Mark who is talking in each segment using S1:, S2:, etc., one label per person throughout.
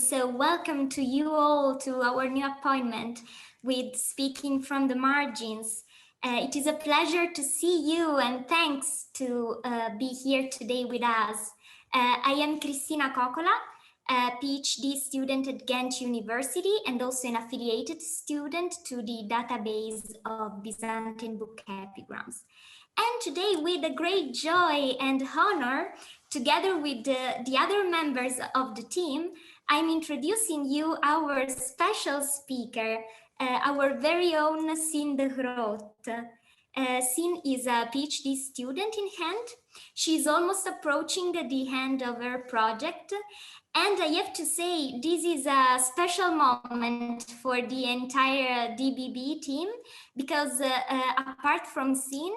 S1: So welcome to you all to our new appointment with Speaking from the Margins. It is a pleasure to see you and thanks to be here today with us. I am Cristina Cocola, a PhD student at Ghent University and also an affiliated student to the database of Byzantine book epigrams. And today, with a great joy and honor, together with the other members of the team, I'm introducing you our special speaker, our very own Sien De Groot. Sien is a PhD student in Ghent. She's almost approaching the end of her project. And I have to say, this is a special moment for the entire DBB team, because apart from Sien,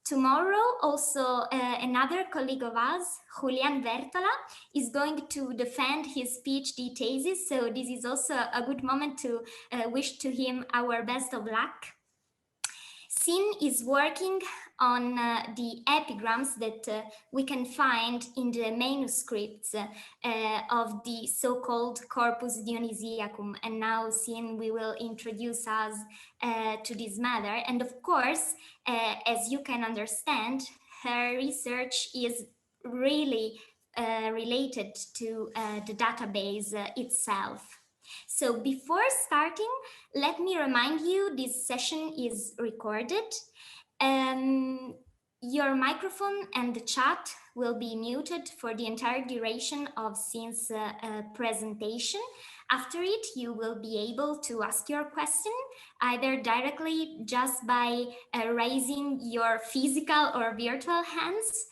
S1: tomorrow, also another colleague of us, Julian Vertola, is going to defend his PhD thesis. So this is also a good moment to wish to him our best of luck. Sien is working on the epigrams that we can find in the manuscripts of the so-called Corpus Dionysiacum. And now Sien will introduce us to this matter. And of course, as you can understand, her research is really related to the database itself. So before starting, let me remind you this session is recorded. Your microphone and the chat will be muted for the entire duration of Sien's presentation. After it, you will be able to ask your question either directly just by raising your physical or virtual hands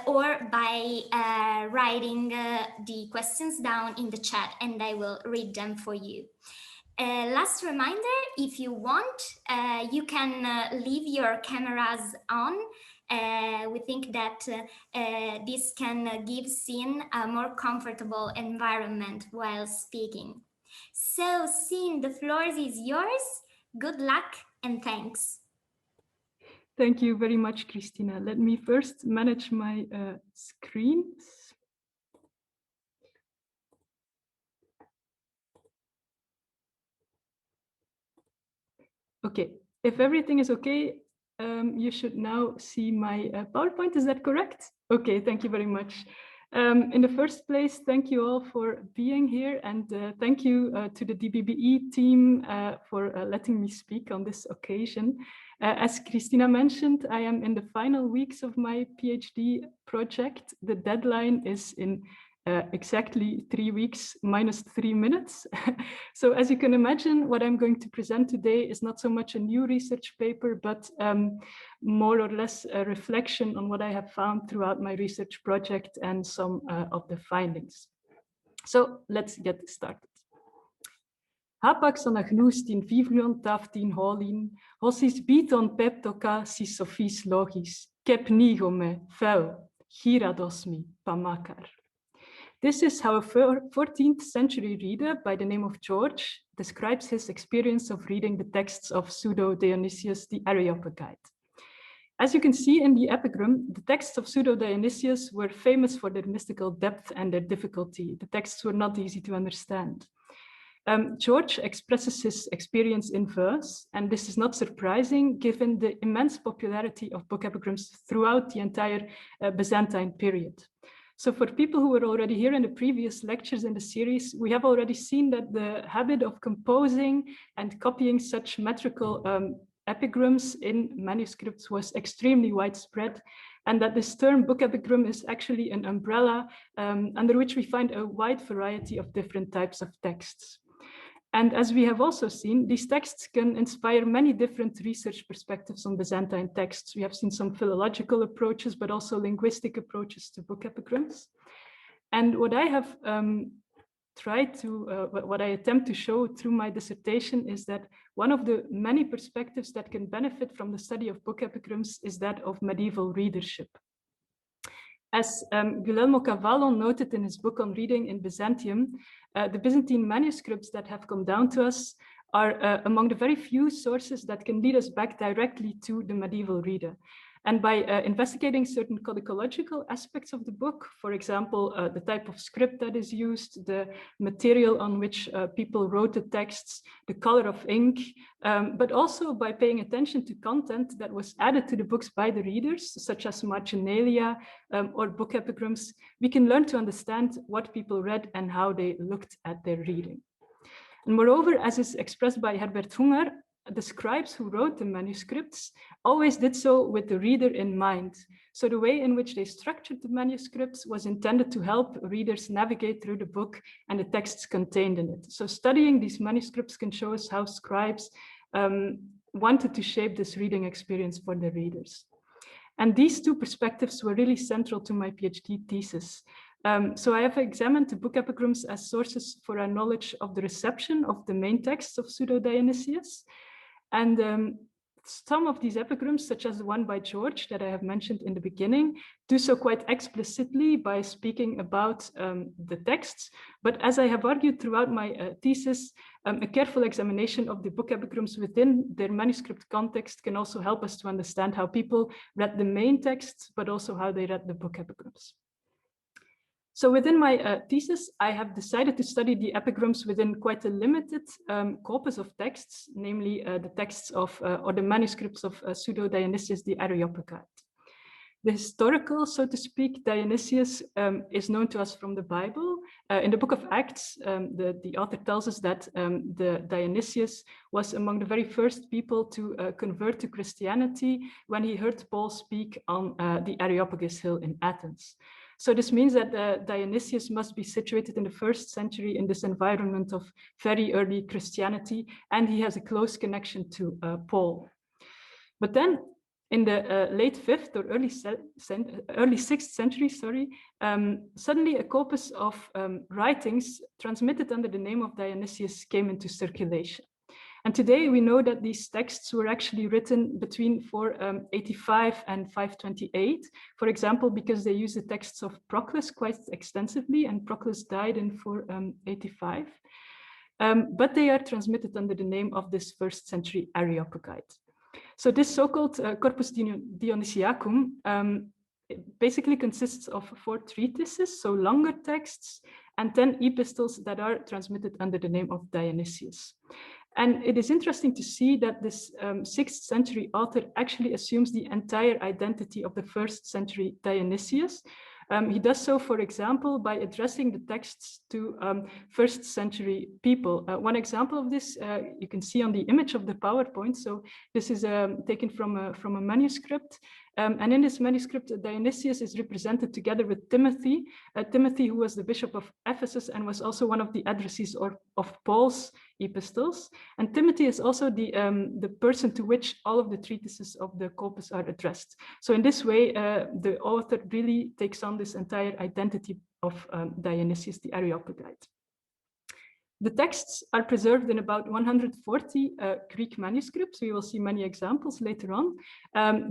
S1: or by writing the questions down in the chat, and I will read them for you. Last reminder, if you want, you can leave your cameras on. We think that this can give Sien a more comfortable environment while speaking. So Sien, the floor is yours. Good luck and thanks.
S2: Thank you very much, Christina. Let me first manage my screens. Okay, if everything is okay, you should now see my PowerPoint. Is that correct? Okay, thank you very much. In the first place, thank you all for being here, and thank you to the DBBE team for letting me speak on this occasion. As Christina mentioned, I am in the final weeks of my PhD project. The deadline is in exactly 3 weeks minus 3 minutes. So as you can imagine, what I'm going to present today is not so much a new research paper, but more or less a reflection on what I have found throughout my research project and some of the findings. So let's get started. Hapax anagnoustin vivlion taftin holin, hosis biton peptoka si sophis logis, kep nigome fel, giradosmi pamakar. This is how a 14th century reader by the name of George describes his experience of reading the texts of pseudo Dionysius the Areopagite. As you can see in the epigram, the texts of pseudo Dionysius were famous for their mystical depth and their difficulty. The texts were not easy to understand. George expresses his experience in verse, and this is not surprising given the immense popularity of book epigrams throughout the entire Byzantine period. So for people who were already here in the previous lectures in the series, we have already seen that the habit of composing and copying such metrical epigrams in manuscripts was extremely widespread, and that this term book epigram is actually an umbrella under which we find a wide variety of different types of texts. And as we have also seen, these texts can inspire many different research perspectives on Byzantine texts. We have seen some philological approaches, but also linguistic approaches to book epigrams. And what I have what I attempt to show through my dissertation is that one of the many perspectives that can benefit from the study of book epigrams is that of medieval readership. As Guglielmo Cavallo noted in his book on reading in Byzantium, the Byzantine manuscripts that have come down to us are among the very few sources that can lead us back directly to the medieval reader. And by investigating certain codicological aspects of the book, for example, the type of script that is used, the material on which people wrote the texts, the color of ink, but also by paying attention to content that was added to the books by the readers, such as marginalia or book epigrams, we can learn to understand what people read and how they looked at their reading. And moreover, as is expressed by Herbert Hunger, the scribes who wrote the manuscripts always did so with the reader in mind. So the way in which they structured the manuscripts was intended to help readers navigate through the book and the texts contained in it. So studying these manuscripts can show us how scribes wanted to shape this reading experience for the readers. And these two perspectives were really central to my PhD thesis. So I have examined the book epigrams as sources for our knowledge of the reception of the main texts of Pseudo-Dionysius. And some of these epigrams, such as the one by George that I have mentioned in the beginning, do so quite explicitly by speaking about the texts. But as I have argued throughout my thesis, a careful examination of the book epigrams within their manuscript context can also help us to understand how people read the main texts, but also how they read the book epigrams. So within my thesis, I have decided to study the epigrams within quite a limited corpus of texts, namely the texts of, or the manuscripts of Pseudo-Dionysius the Areopagite. The historical, so to speak, Dionysius is known to us from the Bible. In the book of Acts, the author tells us that the Dionysius was among the very first people to convert to Christianity when he heard Paul speak on the Areopagus hill in Athens. So this means that Dionysius must be situated in the 1st century in this environment of very early Christianity, and he has a close connection to Paul. But then in the late 5th or early 6th century, suddenly a corpus of writings transmitted under the name of Dionysius came into circulation. And today we know that these texts were actually written between 485 and 528, for example, because they use the texts of Proclus quite extensively, and Proclus died in 485. But they are transmitted under the name of this 1st century Areopagite. So this so-called Corpus Dionysiacum basically consists of 4 treatises, so longer texts, and 10 epistles that are transmitted under the name of Dionysius. And it is interesting to see that this 6th century author actually assumes the entire identity of the 1st century Dionysius. He does so, for example, by addressing the texts to 1st century people. One example of this you can see on the image of the PowerPoint. So this is taken from a manuscript. And in this manuscript, Dionysius is represented together with Timothy, Timothy, who was the bishop of Ephesus and was also one of the addressees of Paul's epistles. And Timothy is also the person to which all of the treatises of the corpus are addressed. So in this way, the author really takes on this entire identity of Dionysius the Areopagite. The texts are preserved in about 140 Greek manuscripts. We will see many examples later on.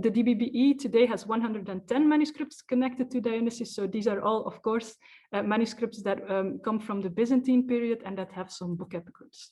S2: The DBBE today has 110 manuscripts connected to Dionysius. So these are all, of course, manuscripts that come from the Byzantine period and that have some book epigrams.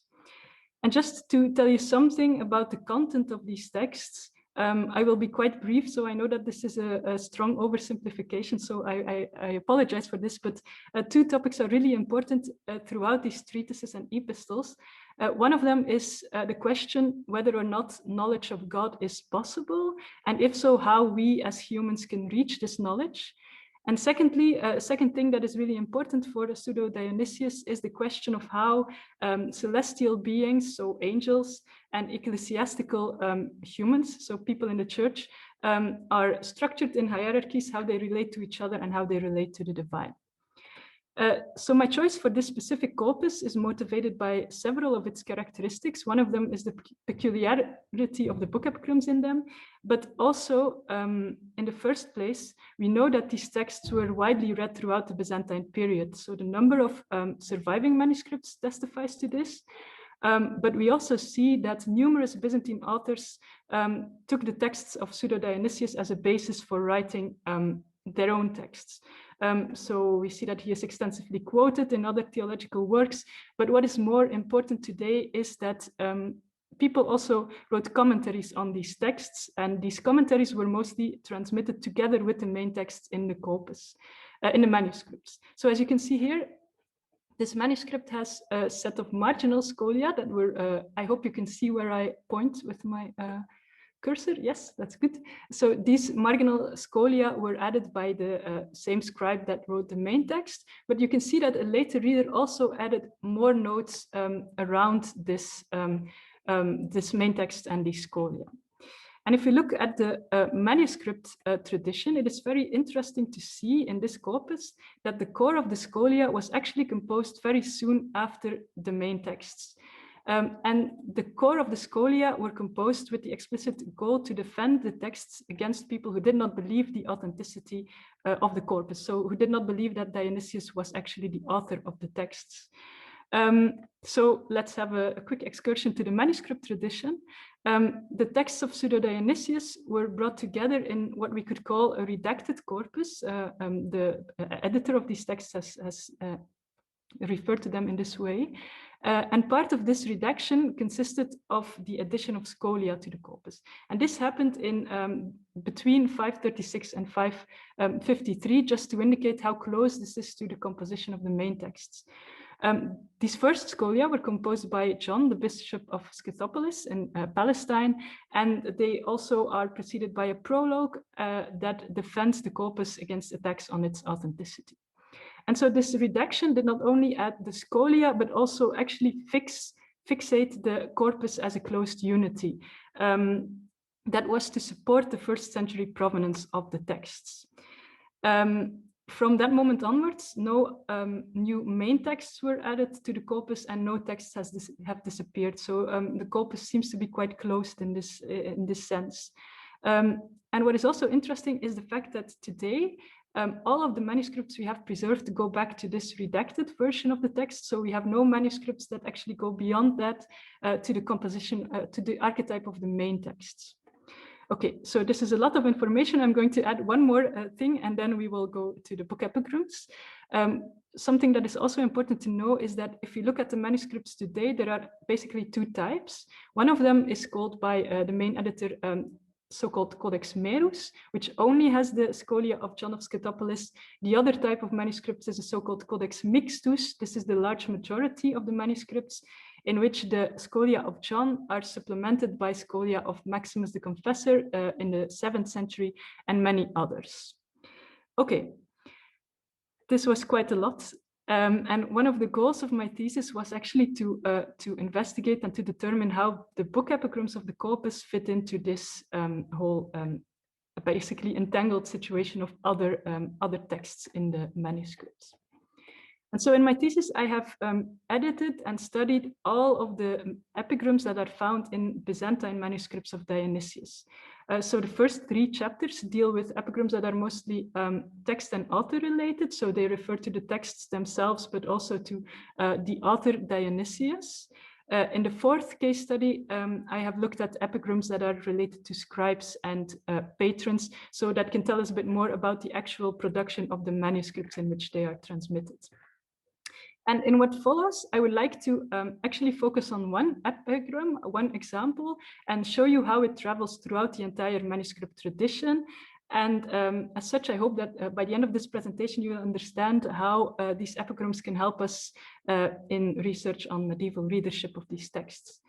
S2: And just to tell you something about the content of these texts, I will be quite brief, so I know that this is a strong oversimplification, so I apologize for this, but 2 topics are really important throughout these treatises and epistles. One of them is the question whether or not knowledge of God is possible, and if so, how we as humans can reach this knowledge. And secondly, a second thing that is really important for Pseudo-Dionysius is the question of how celestial beings, so angels, and ecclesiastical humans, so people in the church, are structured in hierarchies, how they relate to each other and how they relate to the divine. So my choice for this specific corpus is motivated by several of its characteristics. One of them is the peculiarity of the book epigrams in them, but also in the first place, we know that these texts were widely read throughout the Byzantine period. So the number of surviving manuscripts testifies to this. But we also see that numerous Byzantine authors took the texts of Pseudo-Dionysius as a basis for writing their own texts. So we see that he is extensively quoted in other theological works, but what is more important today is that people also wrote commentaries on these texts, and these commentaries were mostly transmitted together with the main text in the corpus, in the manuscripts. So as you can see here, this manuscript has a set of marginal scholia that were, I hope you can see where I point with my cursor. Yes, that's good. So these marginal scholia were added by the same scribe that wrote the main text, but you can see that a later reader also added more notes around this, this main text and these scholia. And if we look at the manuscript tradition, it is very interesting to see in this corpus that the core of the scholia was actually composed very soon after the main texts. And the core of the scholia were composed with the explicit goal to defend the texts against people who did not believe the authenticity of the corpus, so who did not believe that Dionysius was actually the author of the texts. So let's have a quick excursion to the manuscript tradition. The texts of Pseudo-Dionysius were brought together in what we could call a redacted corpus. The editor of these texts has referred to them in this way. And part of this redaction consisted of the addition of scholia to the corpus. And this happened in between 536 and 553, just to indicate how close this is to the composition of the main texts. These first scholia were composed by John, the Bishop of Scythopolis in Palestine, and they also are preceded by a prologue that defends the corpus against attacks on its authenticity. And so this redaction did not only add the scholia, but also actually fixate the corpus as a closed unity. That was to support the first century provenance of the texts. From that moment onwards, no new main texts were added to the corpus, and no texts have disappeared. So the corpus seems to be quite closed in this sense. And what is also interesting is the fact that today, all of the manuscripts we have preserved go back to this redacted version of the text. So we have no manuscripts that actually go beyond that to the composition, to the archetype of the main texts. Okay, so this is a lot of information. I'm going to add one more thing, and then we will go to the book epigrams. Something that is also important to know is that if you look at the manuscripts today, there are basically two types. One of them is called by the main editor so-called Codex Merus, which only has the scholia of John of Scythopolis. The other type of manuscripts is a so-called Codex Mixtus. This is the large majority of the manuscripts, in which the scholia of John are supplemented by scholia of Maximus the Confessor in the 7th century and many others. Okay, this was quite a lot. And one of the goals of my thesis was actually to investigate and to determine how the book epigrams of the corpus fit into this whole basically entangled situation of other texts in the manuscripts. And so in my thesis, I have edited and studied all of the epigrams that are found in Byzantine manuscripts of Dionysius. So the first 3 chapters deal with epigrams that are mostly text and author related. So they refer to the texts themselves, but also to the author Dionysius. In the 4th case study, I have looked at epigrams that are related to scribes and patrons, so that can tell us a bit more about the actual production of the manuscripts in which they are transmitted. And in what follows, I would like to actually focus on one epigram, one example, and show you how it travels throughout the entire manuscript tradition. And as such, I hope that by the end of this presentation, you will understand how these epigrams can help us in research on medieval readership of these texts.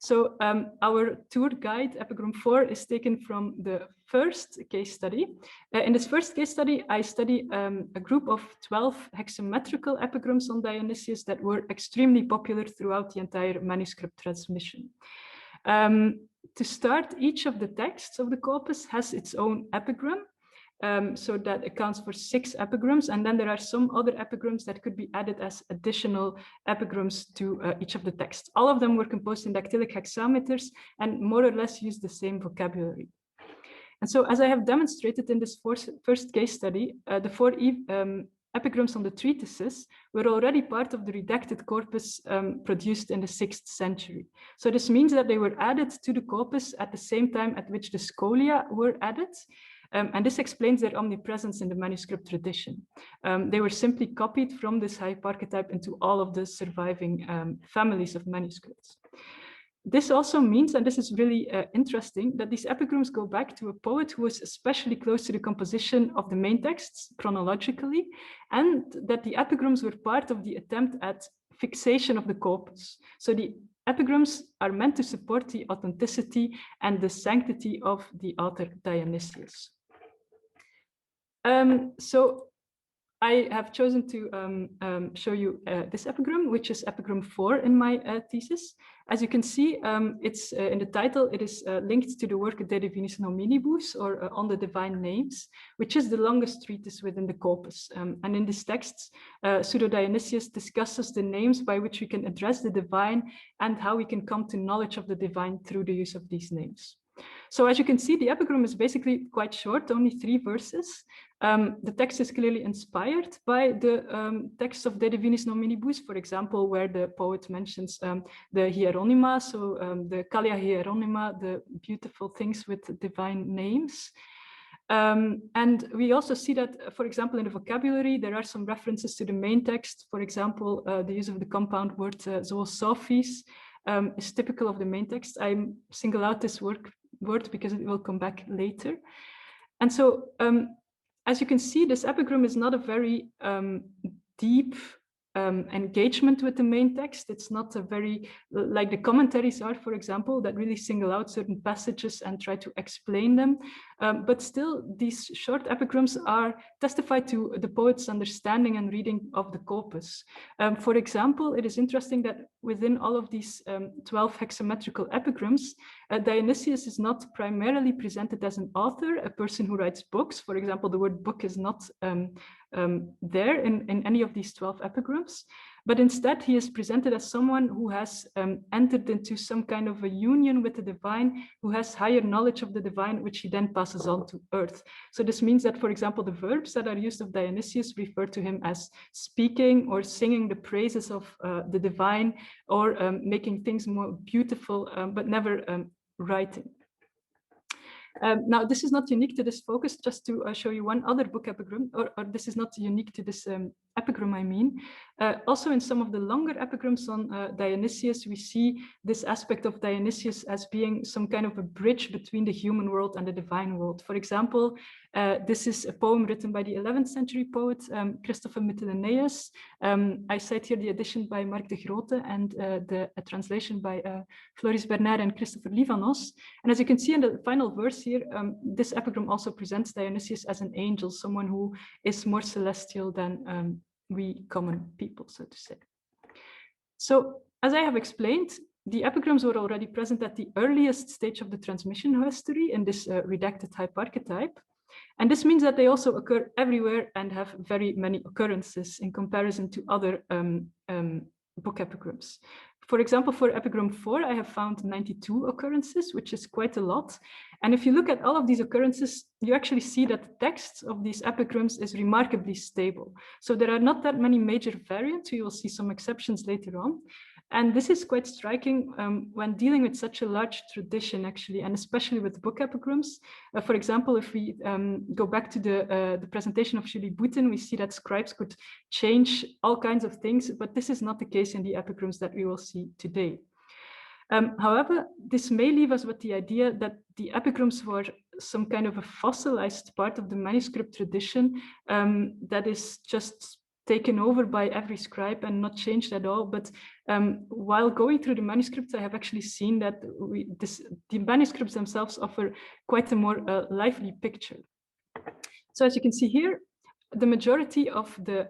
S2: So our tour guide, Epigram 4, is taken from the first case study. In this first case study, I study a group of 12 hexametrical epigrams on Dionysius that were extremely popular throughout the entire manuscript transmission. To start, each of the texts of the corpus has its own epigram. So that accounts for 6 epigrams, and then there are some other epigrams that could be added as additional epigrams to each of the texts. All of them were composed in dactylic hexameters and more or less use the same vocabulary. And so, as I have demonstrated in this first case study, the 4 epigrams on the treatises were already part of the redacted corpus produced in the 6th century. So this means that they were added to the corpus at the same time at which the scholia were added. And this explains their omnipresence in the manuscript tradition. They were simply copied from this hype archetype into all of the surviving families of manuscripts. This also means, and this is really interesting, that these epigrams go back to a poet who was especially close to the composition of the main texts chronologically, and that the epigrams were part of the attempt at fixation of the corpus. So the epigrams are meant to support the authenticity and the sanctity of the author Dionysius. So I have chosen to show you this epigram, which is epigram 4 in my thesis. As you can see, it's in the title, it is linked to the work De Divinis Nominibus, or On the Divine Names, which is the longest treatise within the corpus. And in this text, Pseudo-Dionysius discusses the names by which we can address the divine and how we can come to knowledge of the divine through the use of these names. So as you can see, the epigram is basically quite short, only 3 verses. The text is clearly inspired by the text of De Divinis Nominibus, for example, where the poet mentions the hieronima, so the Callia hieronima, the beautiful things with divine names. And we also see that, for example, in the vocabulary, there are some references to the main text. For example, the use of the compound word zoosophies is typical of the main text. I single out this word because it will come back later. And so, as you can see, this epigram is not a very deep engagement with the main text. It's not a very, like the commentaries are, for example, that really single out certain passages and try to explain them. But still, these short epigrams are testify to the poet's understanding and reading of the corpus. For example, it is interesting that within all of these 12 hexametrical epigrams, Dionysius is not primarily presented as an author, a person who writes books. For example, the word book is not there in any of these 12 epigrams, but instead he is presented as someone who has entered into some kind of a union with the divine, who has higher knowledge of the divine, which he then passes on to earth. So this means that, for example, the verbs that are used of Dionysius refer to him as speaking or singing the praises of the divine, or making things more beautiful, but never writing. Now, this is not unique to this focus, just to show you one other book epigram, or this is not unique to this epigram, I mean. Also in some of the longer epigrams on Dionysius, we see this aspect of Dionysius as being some kind of a bridge between the human world and the divine world. For example, this is a poem written by the 11th century poet, Christopher Mytilenaeus. I cite here the edition by Marc de Grote and the translation by Floris Bernard and Christopher Livanos. And as you can see in the final verse here, this epigram also presents Dionysius as an angel, someone who is more celestial than we common people, so to say. So, as I have explained, the epigrams were already present at the earliest stage of the transmission history in this redacted hyparchetype. And this means that they also occur everywhere and have very many occurrences in comparison to other book epigrams. For example, for epigram 4, I have found 92 occurrences, which is quite a lot. And if you look at all of these occurrences, you actually see that the text of these epigrams is remarkably stable. So there are not that many major variants. You will see some exceptions later on. And this is quite striking when dealing with such a large tradition, actually, and especially with book epigrams. For example, if we go back to the presentation of Julie Boutin, we see that scribes could change all kinds of things, but this is not the case in the epigrams that we will see today. However, this may leave us with the idea that the epigrams were some kind of a fossilized part of the manuscript tradition that is just taken over by every scribe and not changed at all. But while going through the manuscripts, I have actually seen that the manuscripts themselves offer quite a more lively picture. So as you can see here, the majority of the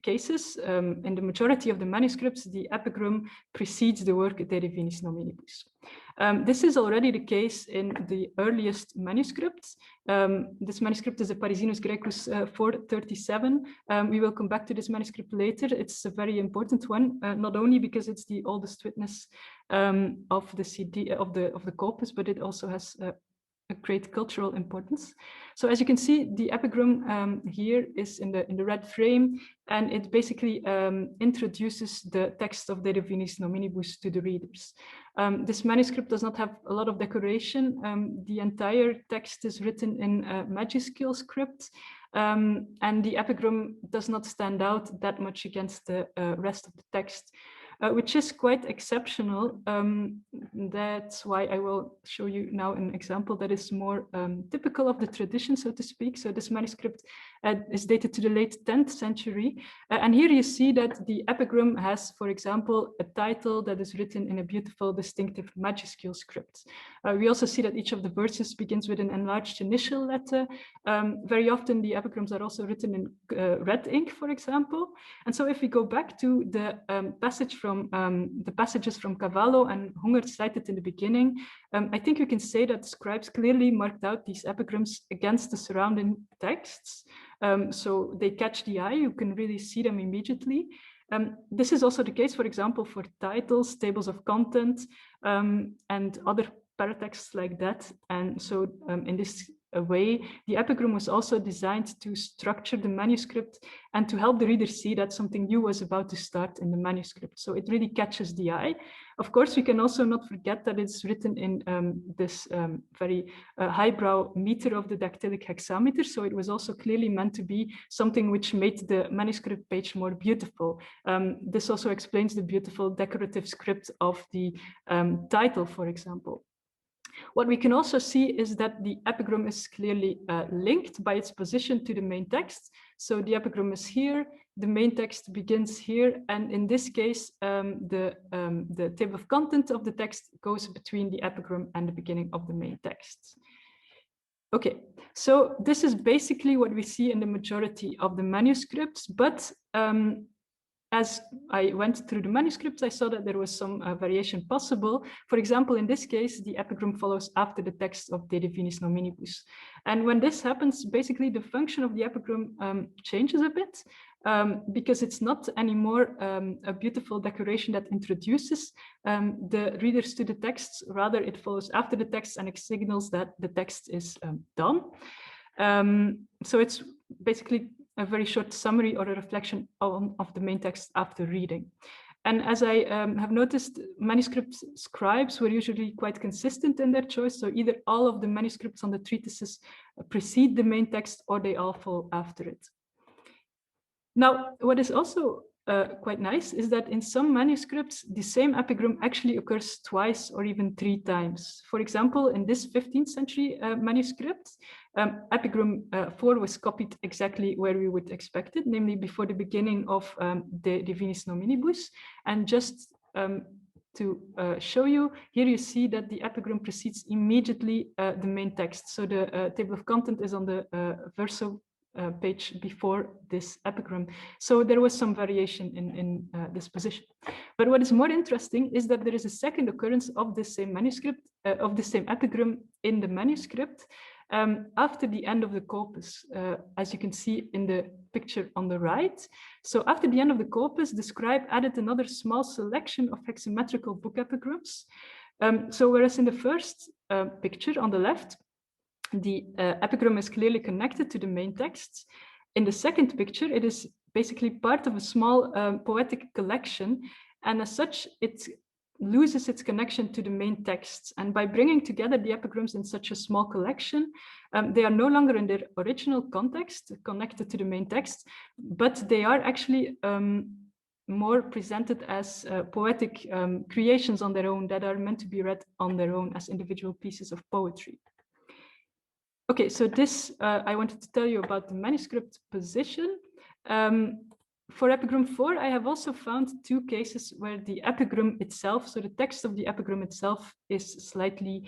S2: cases, in the majority of the manuscripts, the epigram precedes the work De Divinis Nominibus. This is already the case in the earliest manuscripts. This manuscript is the Parisinus Graecus 437. We will come back to this manuscript later. It's a very important one, not only because it's the oldest witness of the CD of the corpus, but it also has a great cultural importance. So as you can see, the epigram here is in the red frame, and it basically introduces the text of De Divinis Nominibus to the readers. This manuscript does not have a lot of decoration. The entire text is written in majuscule script, and the epigram does not stand out that much against the rest of the text. which is quite exceptional. That's why I will show you now an example that is more typical of the tradition, so to speak. So this manuscript is dated to the late 10th century. And here you see that the epigram has, for example, a title that is written in a beautiful, distinctive majuscule script. We also see that each of the verses begins with an enlarged initial letter. Very often the epigrams are also written in red ink, for example. And so if we go back to the passages from Cavallo and Hunger cited in the beginning, I think you can say that scribes clearly marked out these epigrams against the surrounding texts. So they catch the eye, you can really see them immediately. This is also the case, for example, for titles, tables of content, and other paratexts like that. And so in this way, the epigram was also designed to structure the manuscript and to help the reader see that something new was about to start in the manuscript. So it really catches the eye. Of course, we can also not forget that it's written in this very highbrow meter of the dactylic hexameter. So it was also clearly meant to be something which made the manuscript page more beautiful. This also explains the beautiful decorative script of the title, for example. What we can also see is that the epigram is clearly linked by its position to the main text. So the epigram is here, the main text begins here, and in this case, the table of content of the text goes between the epigram and the beginning of the main text. Okay, so this is basically what we see in the majority of the manuscripts, but as I went through the manuscripts, I saw that there was some variation possible. For example, in this case, the epigram follows after the text of De Divinis Nominibus. And when this happens, basically the function of the epigram changes a bit, because it's not anymore a beautiful decoration that introduces the readers to the texts. Rather, it follows after the text and it signals that the text is done. So it's basically a very short summary or a reflection of the main text after reading. And as I have noticed, manuscript scribes were usually quite consistent in their choice. So either all of the manuscripts on the treatises precede the main text or they all follow after it. Now, what is also quite nice is that in some manuscripts, the same epigram actually occurs twice or even 3 times. For example, in this 15th century manuscript, epigram 4 was copied exactly where we would expect it, namely before the beginning of De Divinis Nominibus. And just to show you, here you see that the epigram precedes immediately the main text. So the table of content is on the verso page before this epigram. So there was some variation in this position. But what is more interesting is that there is a second occurrence of the same manuscript, of the same epigram in the manuscript after the end of the corpus, as you can see in the picture on the right. So after the end of the corpus, the scribe added another small selection of hexametrical book epigrams. So whereas in the first picture on the left, the epigram is clearly connected to the main text. In the second picture, it is basically part of a small poetic collection, and as such, it loses its connection to the main texts. And by bringing together the epigrams in such a small collection, they are no longer in their original context, connected to the main text, but they are actually more presented as poetic creations on their own that are meant to be read on their own as individual pieces of poetry. Okay, so this, I wanted to tell you about the manuscript position. For epigram 4, I have also found 2 cases where the epigram itself, so the text of the epigram itself, is slightly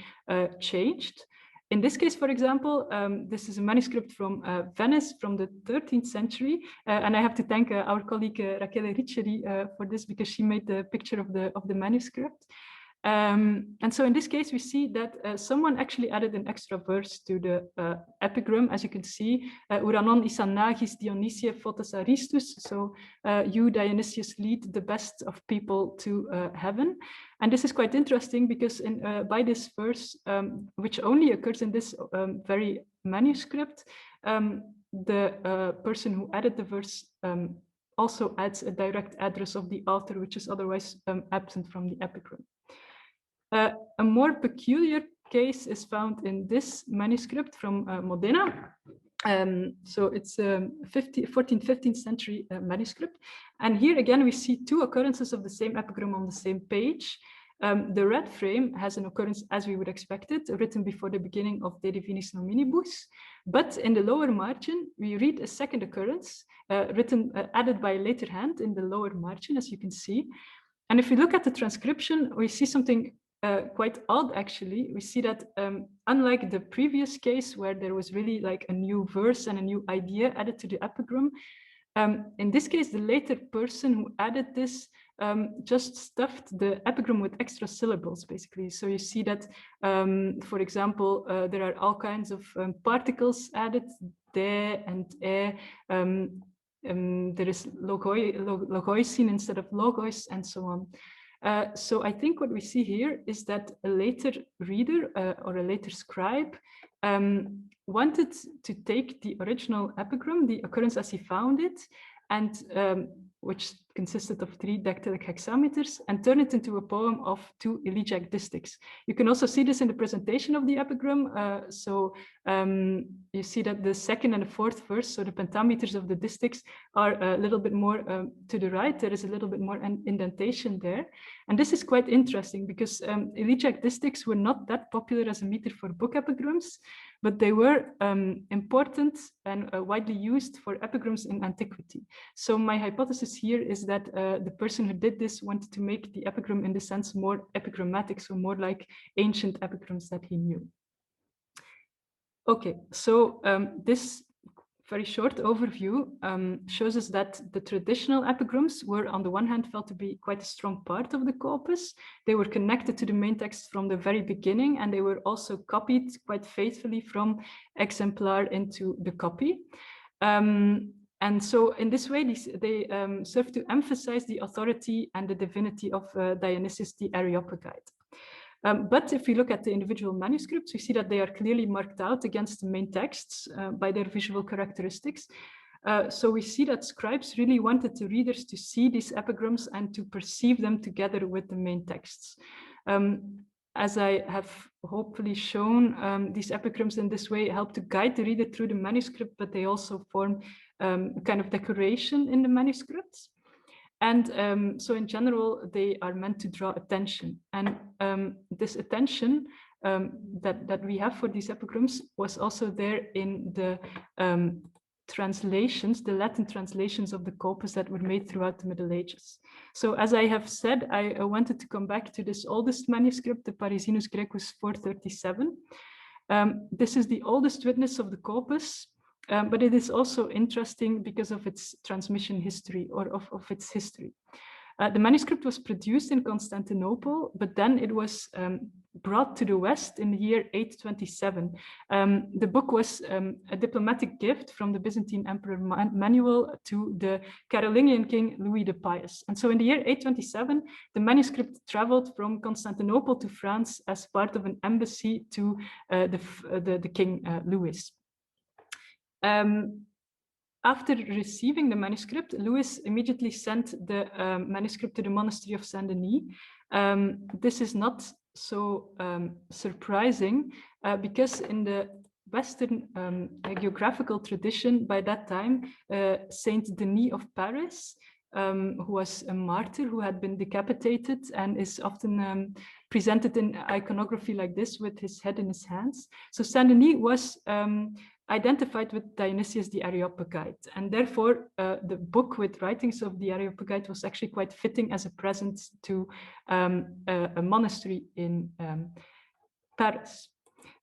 S2: changed. In this case, for example, this is a manuscript from Venice from the 13th century, and I have to thank our colleague Rachele Riccieri for this, because she made the picture of the manuscript. And so in this case, we see that someone actually added an extra verse to the epigram. As you can see, Uranon isanagis Dionysiae photos aristus. So you, Dionysius, lead the best of people to heaven. And this is quite interesting because by this verse, which only occurs in this very manuscript, the person who added the verse also adds a direct address of the author, which is otherwise absent from the epigram. A more peculiar case is found in this manuscript from Modena. So it's a 14th, 15th century manuscript. And here again, we see two occurrences of the same epigram on the same page. The red frame has an occurrence as we would expect it, written before the beginning of De Divinis Nominibus. But in the lower margin, we read a second occurrence added by a later hand in the lower margin, as you can see. And if we look at the transcription, we see something quite odd, actually. We see that unlike the previous case where there was really like a new verse and a new idea added to the epigram, in this case, the later person who added this just stuffed the epigram with extra syllables, basically. So you see that, for example, there are all kinds of particles added, de and e. There is logoisin instead of logos, and so on. So I think what we see here is that a later reader or a later scribe wanted to take the original epigram, the occurrence as he found it, and which consisted of 3 dactylic hexameters, and turn it into a poem of 2 elegiac distichs. You can also see this in the presentation of the epigram. You see that the second and the fourth verse, so the pentameters of the distichs, are a little bit more to the right. There is a little bit more indentation there. And this is quite interesting because elegiac distichs were not that popular as a meter for book epigrams, but they were important and widely used for epigrams in antiquity. So my hypothesis here is that the person who did this wanted to make the epigram in the sense more epigrammatic, so more like ancient epigrams that he knew. Okay, so this very short overview shows us that the traditional epigrams were, on the one hand, felt to be quite a strong part of the corpus. They were connected to the main text from the very beginning, and they were also copied quite faithfully from exemplar into the copy. And so in this way, they serve to emphasize the authority and the divinity of Dionysius the Areopagite. But if we look at the individual manuscripts, we see that they are clearly marked out against the main texts by their visual characteristics. So we see that scribes really wanted the readers to see these epigrams and to perceive them together with the main texts. As I have hopefully shown, these epigrams in this way help to guide the reader through the manuscript, but they also form a kind of decoration in the manuscripts. And so in general, they are meant to draw attention. And this attention that we have for these epigrams was also there in the translations, the Latin translations of the corpus that were made throughout the Middle Ages. So as I have said, I wanted to come back to this oldest manuscript, the Parisinus Graecus 437. This is the oldest witness of the corpus. But it is also interesting because of its transmission history, or of its history. The manuscript was produced in Constantinople, but then it was brought to the West in the year 827. The book was a diplomatic gift from the Byzantine Emperor Manuel to the Carolingian king Louis the Pious. And so in the year 827, the manuscript traveled from Constantinople to France as part of an embassy to the king Louis. After receiving the manuscript, Louis immediately sent the manuscript to the monastery of Saint Denis. This is not so surprising because in the Western geographical tradition by that time, Saint Denis of Paris, who was a martyr who had been decapitated and is often presented in iconography like this with his head in his hands. So Saint Denis was identified with Dionysius the Areopagite, and therefore the book with writings of the Areopagite was actually quite fitting as a present to a monastery in Paris.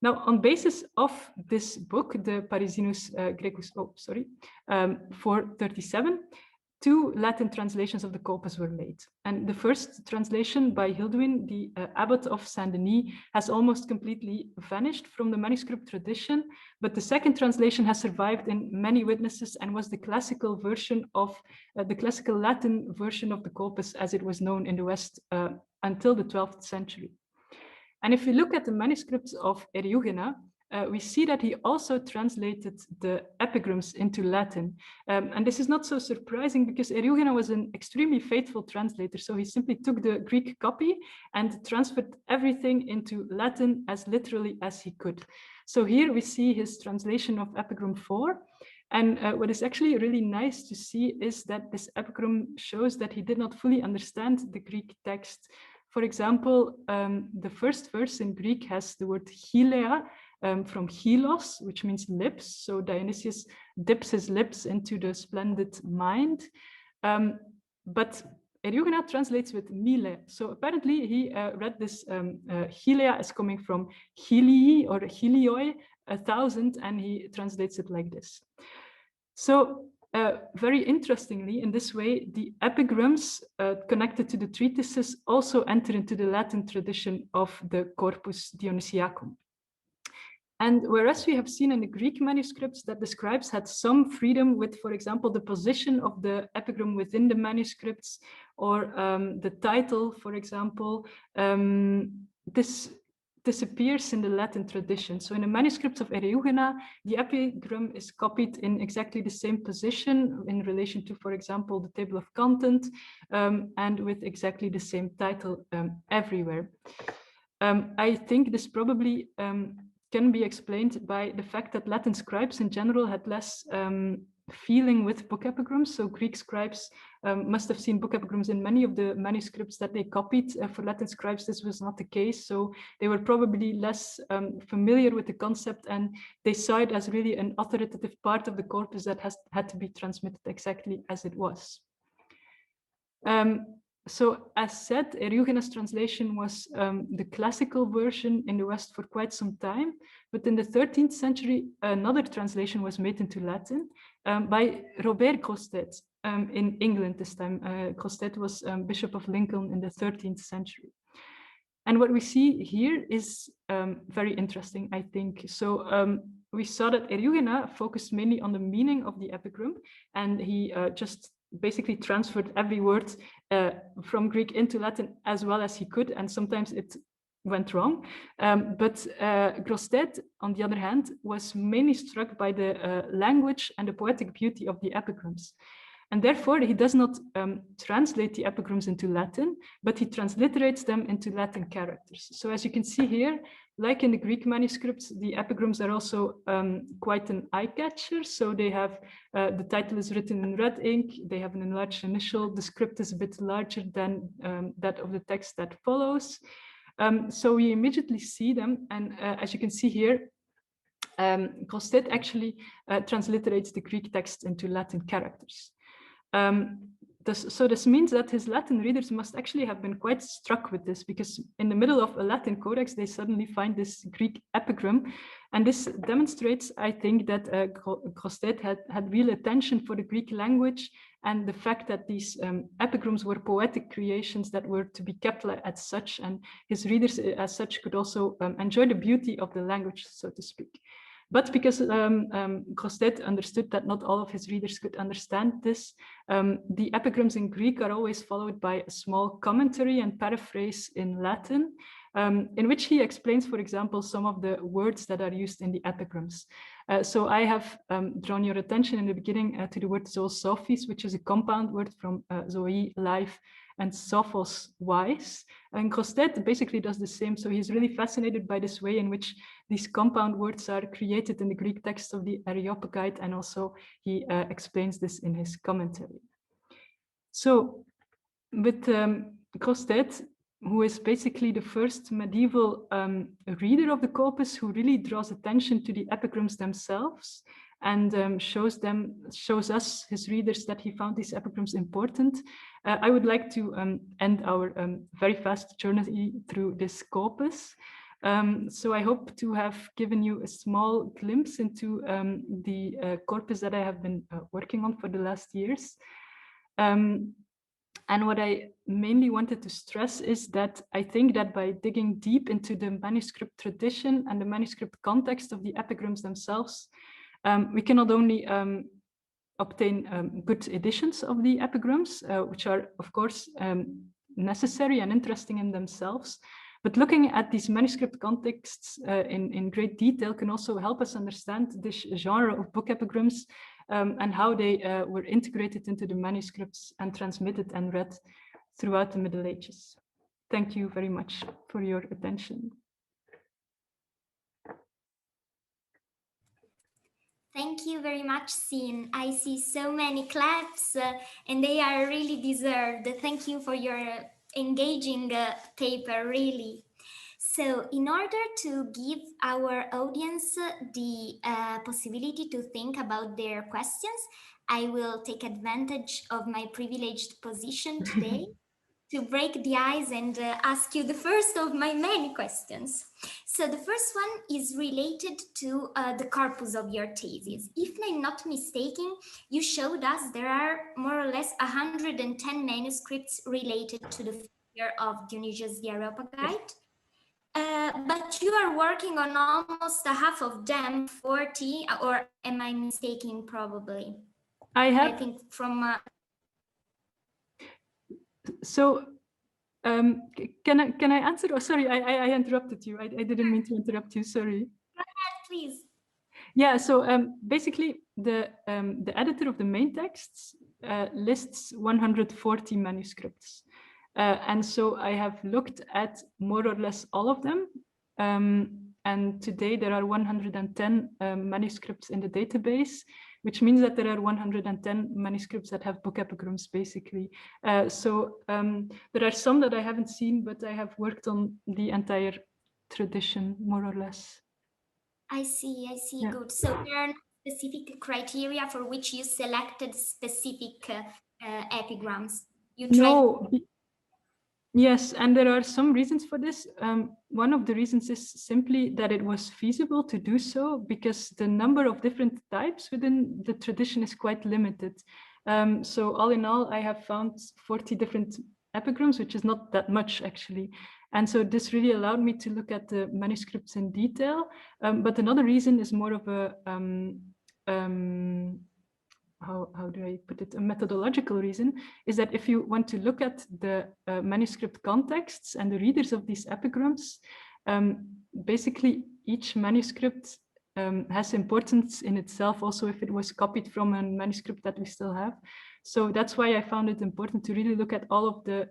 S2: Now, on basis of this book, the Parisinus Graecus 437, 2 Latin translations of the corpus were made. And the first translation by Hilduin, the abbot of Saint Denis, has almost completely vanished from the manuscript tradition, but the second translation has survived in many witnesses and was the classical version of the classical Latin version of the corpus as it was known in the West until the 12th century. And if we look at the manuscripts of Eriugena, we see that he also translated the epigrams into Latin. And this is not so surprising because Eriugena was an extremely faithful translator. So he simply took the Greek copy and transferred everything into Latin as literally as he could. So here we see his translation of epigram 4. And what is actually really nice to see is that this epigram shows that he did not fully understand the Greek text. For example, the first verse in Greek has the word hilea, from hilos, which means lips. So Dionysius dips his lips into the splendid mind. But Eriugena translates with mile. So apparently he read this hilea as coming from hilii or hilioi, 1,000, and he translates it like this. So very interestingly, in this way, the epigrams connected to the treatises also enter into the Latin tradition of the Corpus Dionysiacum. And whereas we have seen in the Greek manuscripts that the scribes had some freedom with, for example, the position of the epigram within the manuscripts or the title, for example, this disappears in the Latin tradition. So in the manuscripts of Eriugena, the epigram is copied in exactly the same position in relation to, for example, the table of content, and with exactly the same title everywhere. I think this probably can be explained by the fact that Latin scribes in general had less feeling with book epigrams. So Greek scribes must have seen book epigrams in many of the manuscripts that they copied. For Latin scribes, this was not the case. So they were probably less familiar with the concept, and they saw it as really an authoritative part of the corpus that had to be transmitted exactly as it was. So as said, Eriugena's translation was the classical version in the West for quite some time, but in the 13th century, another translation was made into Latin by Robert Grostet in England this time. Grostet was Bishop of Lincoln in the 13th century. And what we see here is very interesting, I think. So we saw that Eriugena focused mainly on the meaning of the epigram, and he just basically transferred every word from Greek into Latin as well as he could, and sometimes it went wrong. But Grostet, on the other hand, was mainly struck by the language and the poetic beauty of the epigrams. And therefore, he does not translate the epigrams into Latin, but he transliterates them into Latin characters. So as you can see here, like in the Greek manuscripts, the epigrams are also quite an eye-catcher. So they have, the title is written in red ink, they have an enlarged initial, the script is a bit larger than that of the text that follows. So we immediately see them, and as you can see here, Grostet actually transliterates the Greek text into Latin characters. So this means that his Latin readers must actually have been quite struck with this, because in the middle of a Latin codex, they suddenly find this Greek epigram. And this demonstrates, I think, that Grostet had real attention for the Greek language and the fact that these epigrams were poetic creations that were to be kept as such, and his readers as such could also enjoy the beauty of the language, so to speak. But because Grostet understood that not all of his readers could understand this, the epigrams in Greek are always followed by a small commentary and paraphrase in Latin, in which he explains, for example, some of the words that are used in the epigrams. So I have drawn your attention in the beginning to the word zoosophies, which is a compound word from zoe, life, and sophos, wise. And Grostet basically does the same. So he's really fascinated by this way in which these compound words are created in the Greek text of the Areopagite, and also he explains this in his commentary. So with Grostet, who is basically the first medieval reader of the corpus, who really draws attention to the epigrams themselves, and shows us, his readers, that he found these epigrams important. I would like to end our very fast journey through this corpus. So I hope to have given you a small glimpse into the corpus that I have been working on for the last years. And what I mainly wanted to stress is that I think that by digging deep into the manuscript tradition and the manuscript context of the epigrams themselves, we can not only obtain good editions of the epigrams, which are, of course, necessary and interesting in themselves, But looking at these manuscript contexts in great detail can also help us understand this genre of book epigrams and how they were integrated into the manuscripts and transmitted and read throughout the Middle Ages. Thank you very much for your attention.
S1: Thank you very much, Sien. I see so many claps and they are really deserved. Thank you for your engaging paper, really. So in order to give our audience the possibility to think about their questions, I will take advantage of my privileged position today to break the ice and ask you the first of my many questions. So the first one is related to the corpus of your thesis. If I'm not mistaken, you showed us there are more or less 110 manuscripts related to the figure of Dionysius the Areopagite. But you are working on almost a half of them, 40, or am I mistaken probably? I think from...
S2: So, can I answer? Oh, sorry, I interrupted you. I didn't mean to interrupt you, sorry.
S1: Go ahead, please.
S2: Yeah, so basically the editor of the main texts lists 140 manuscripts. And so I have looked at more or less all of them. And today there are 110 manuscripts in the database, which means that there are 110 manuscripts that have book epigrams, basically. So there are some that I haven't seen, but I have worked on the entire tradition, more or less.
S1: I see, yeah. Good. So there are specific criteria for which you selected specific epigrams. You
S2: No. Yes, and there are some reasons for this. One of the reasons is simply that it was feasible to do so because the number of different types within the tradition is quite limited. So all in all, I have found 40 different epigrams, which is not that much actually. And so this really allowed me to look at the manuscripts in detail. But another reason is more of a how do I put it, a methodological reason, is that if you want to look at the manuscript contexts and the readers of these epigrams, basically each manuscript has importance in itself, also if it was copied from a manuscript that we still have. So that's why I found it important to really look at all of the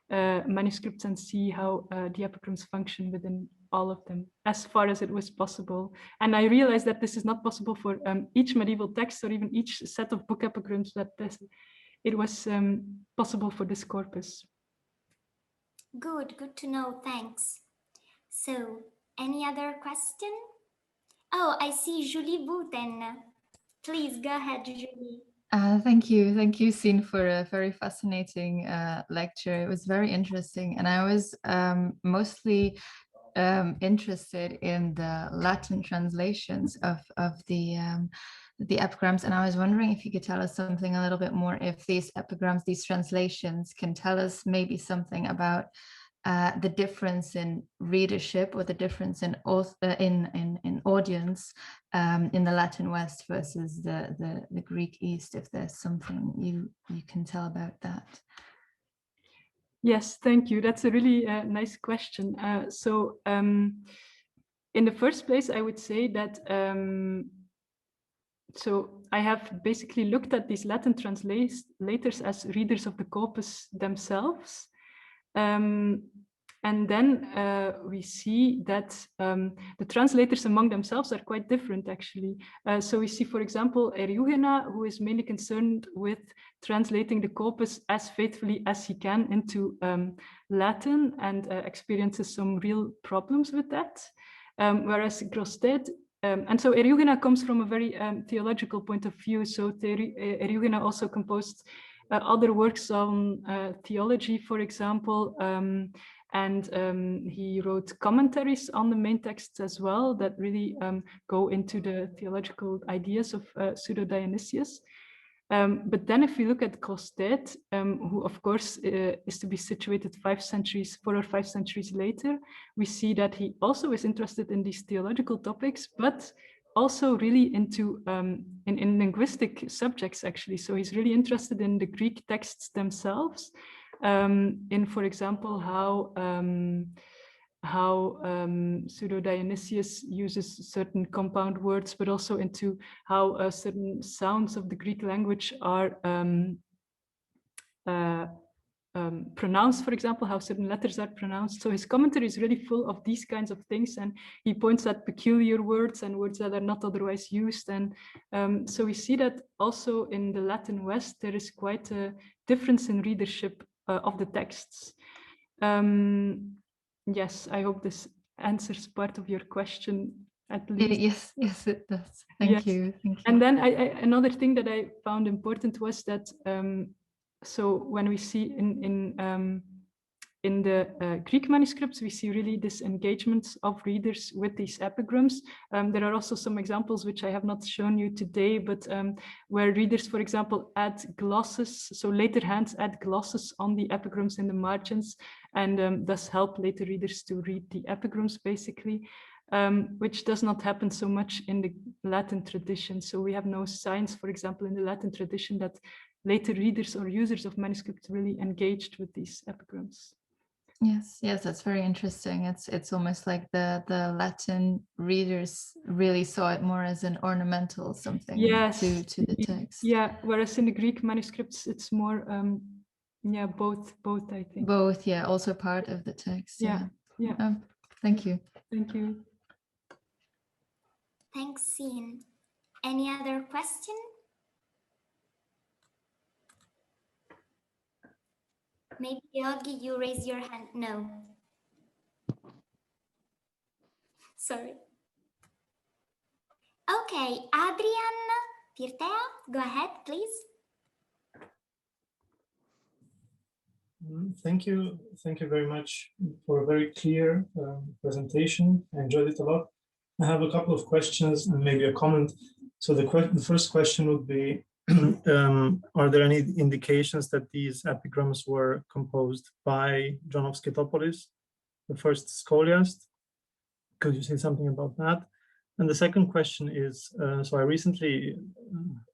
S2: manuscripts and see how the epigrams function within all of them, as far as it was possible. And I realized that this is not possible for each medieval text or even each set of book epigrams, that it was possible for this corpus.
S1: Good to know, thanks. So, any other question? Oh, I see Julie Bouten. Please go ahead, Julie.
S3: Thank you, Sien, for a very fascinating lecture. It was very interesting, and I was mostly interested in the Latin translations of the epigrams, and I was wondering if you could tell us something a little bit more, if these epigrams, these translations, can tell us maybe something about the difference in readership or the difference in audience in the Latin West versus the Greek East, if there's something you can tell about that.
S2: Yes, thank you. That's a really nice question. So in the first place, I would say that so I have basically looked at these Latin translators as readers of the corpus themselves. And then we see that the translators among themselves are quite different, actually. So we see, for example, Eriugena, who is mainly concerned with translating the corpus as faithfully as he can into Latin, and experiences some real problems with that. Whereas Grosted, and so Eriugena comes from a very theological point of view. So Eriugena also composed other works on theology, for example, and he wrote commentaries on the main texts as well that really go into the theological ideas of Pseudo-Dionysius. But then if we look at Grosted, who of course is to be situated 4 or 5 centuries later, we see that he also is interested in these theological topics, but also really into in linguistic subjects, actually. So he's really interested in the Greek texts themselves, in, for example, how how Pseudo-Dionysius uses certain compound words, but also into how certain sounds of the Greek language are pronounced, for example, how certain letters are pronounced. So his commentary is really full of these kinds of things, and he points at peculiar words and words that are not otherwise used. And so we see that also in the Latin West, there is quite a difference in readership of the texts. Yes, I hope this answers part of your question at least.
S3: Yes, yes, it does. Thank you.
S2: And then another thing that I found important was that so when we see in the Greek manuscripts, we see really this engagement of readers with these epigrams. There are also some examples which I have not shown you today, but where readers, for example, add glosses. So later hands add glosses on the epigrams in the margins, and thus help later readers to read the epigrams, basically. Which does not happen so much in the Latin tradition. So we have no signs, for example, in the Latin tradition that later readers or users of manuscripts really engaged with these epigrams.
S3: Yes, yes, that's very interesting. It's almost like the Latin readers really saw it more as an ornamental something to the text.
S2: Yeah, whereas in the Greek manuscripts, it's more, both, I think.
S3: Both, yeah, also part of the text.
S2: Yeah.
S3: Thank you.
S2: Thank you.
S1: Thanks, Sien. Any other question? Maybe Georgi, you raise your hand. No. Sorry. Okay, Adrian Pirtea, go ahead, please.
S4: Thank you very much for a very clear presentation. I enjoyed it a lot. I have a couple of questions and maybe a comment. So the first question would be, are there any indications that these epigrams were composed by John of Scythopolis, the first scholiast? Could you say something about that? And the second question is, so I recently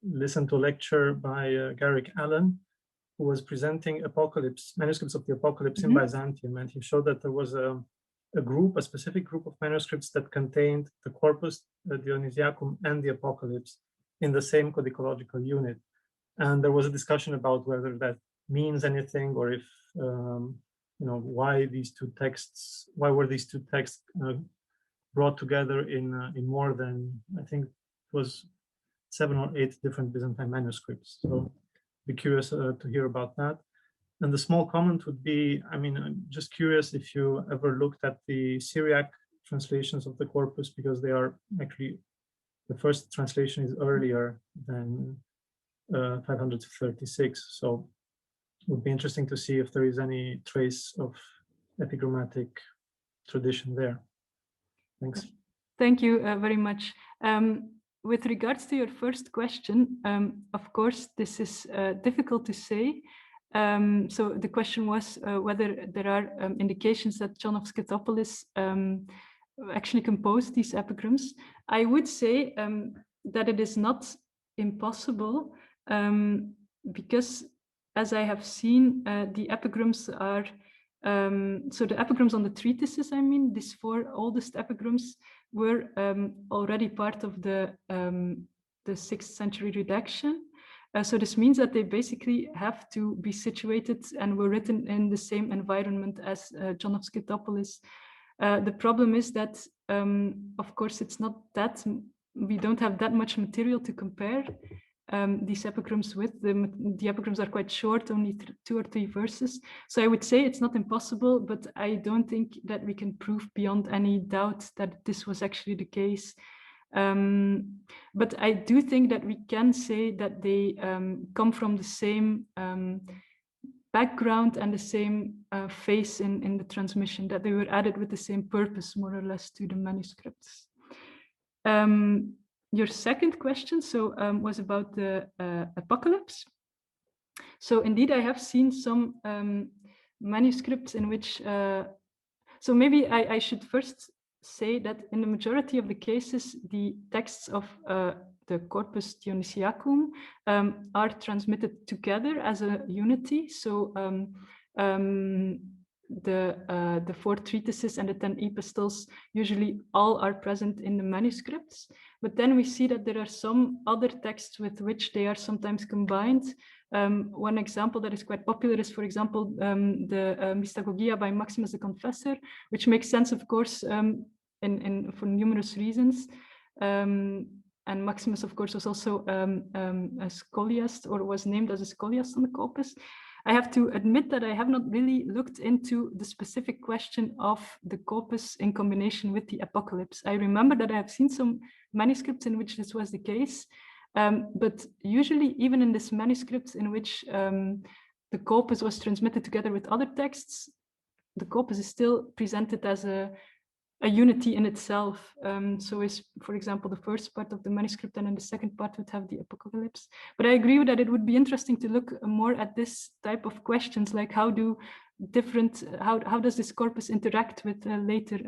S4: listened to a lecture by Garrick Allen, who was presenting manuscripts of the Apocalypse in Byzantium, and he showed that there was a specific group of manuscripts that contained the Corpus, the Dionysiacum, and the Apocalypse in the same codicological unit. And there was a discussion about whether that means anything, or if why were these two texts brought together in more than, I think it was 7 or 8 different Byzantine manuscripts. So be curious to hear about that. And the small comment would be, I'm just curious if you ever looked at the Syriac translations of the Corpus, because they are actually, the first translation is earlier than 536. So it would be interesting to see if there is any trace of epigrammatic tradition there. Thanks.
S2: Thank you very much. With regards to your first question, of course, this is difficult to say. So the question was whether there are indications that John of Scythopolis actually composed these epigrams. I would say that it is not impossible, because as I have seen, the epigrams are, so the epigrams on the treatises, these 4 oldest epigrams were already part of the 6th century redaction. So this means that they basically have to be situated and were written in the same environment as John of Scythopolis. The problem is that, of course, it's not that, we don't have that much material to compare these epigrams with. The epigrams are quite short, only 2 or 3 verses. So I would say it's not impossible, but I don't think that we can prove beyond any doubt that this was actually the case. But I do think that we can say that they come from the same background and the same phase in the transmission, that they were added with the same purpose, more or less, to the manuscripts. Your second question was about the Apocalypse. So indeed, I have seen some manuscripts in which, so maybe I should first say that in the majority of the cases, the texts of the Corpus Dionysiacum are transmitted together as a unity. So the 4 treatises and the 10 epistles usually all are present in the manuscripts. But then we see that there are some other texts with which they are sometimes combined. One example that is quite popular is, for example, the Mystagogia by Maximus the Confessor, which makes sense, of course, for numerous reasons. And Maximus, of course, was also a scholiast, or was named as a scholiast on the Corpus. I have to admit that I have not really looked into the specific question of the Corpus in combination with the Apocalypse. I remember that I have seen some manuscripts in which this was the case, but usually even in this manuscripts in which the Corpus was transmitted together with other texts, the Corpus is still presented as a unity in itself. So is, for example, the first part of the manuscript, and then the second part would have the Apocalypse. But I agree with that it would be interesting to look more at this type of questions, like how does this corpus interact with later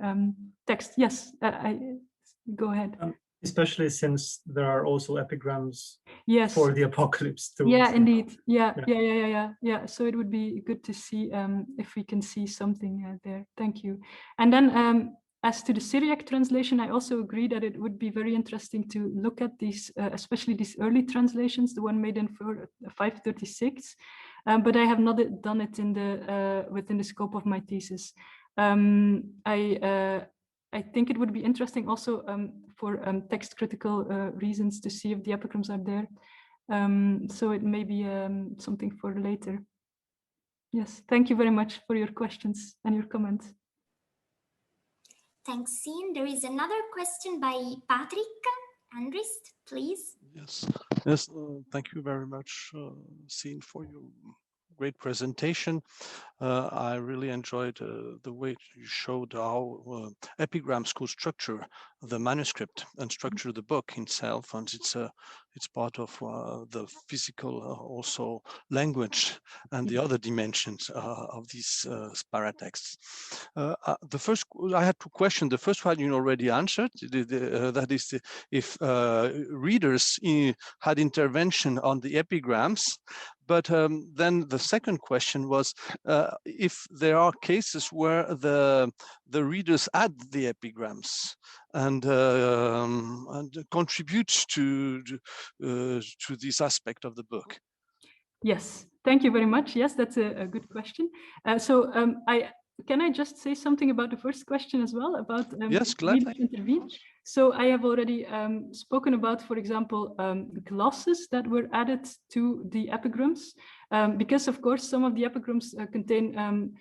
S2: text? Yes, go ahead.
S5: Especially since there are also epigrams
S2: yes.
S5: for the Apocalypse too.
S2: Yeah, so. Indeed. Yeah. So it would be good to see if we can see something there. Thank you. And then as to the Syriac translation, I also agree that it would be very interesting to look at these, especially these early translations, the one made in 536, but I have not done it in within the scope of my thesis. I think it would be interesting also for text critical reasons to see if the epigrams are there. So it may be something for later. Yes, thank you very much for your questions and your comments.
S1: Thanks, Sien. There is another question by Patrick Andrist, please.
S6: Yes, thank you very much, Sien, for your great presentation. I really enjoyed the way you showed how epigrams could structure the manuscript and structure the book itself, and it's part of the physical also language and the other dimensions of these paratexts. The first, I had 2 questions. The first one you already answered, that is if readers had intervention on the epigrams. But then the second question was if there are cases where the readers add the epigrams and contribute to this aspect of the book.
S2: Yes, thank you very much. Yes, that's a good question. Can I just say something about the first question as well, about
S6: yes, gladly.
S2: Intervene? So I have already spoken about, for example, glosses that were added to the epigrams, because of course some of the epigrams contain,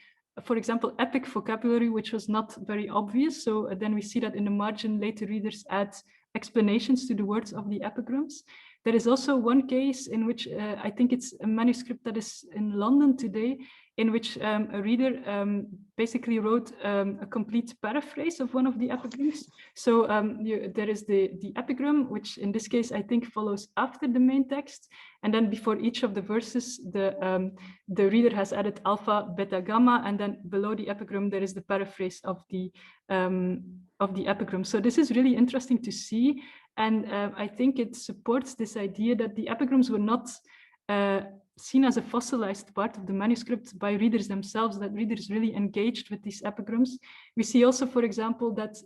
S2: for example, epic vocabulary, which was not very obvious. So then we see that in the margin, later readers add explanations to the words of the epigrams. There is also one case in which I think it's a manuscript that is in London today, in which a reader basically wrote a complete paraphrase of one of the epigrams. So there is the epigram, which in this case I think follows after the main text, and then before each of the verses, the reader has added alpha, beta, gamma, and then below the epigram there is the paraphrase of the epigram. So this is really interesting to see, and I think it supports this idea that the epigrams were not seen as a fossilized part of the manuscript by readers themselves, that readers really engaged with these epigrams. We see also, for example, that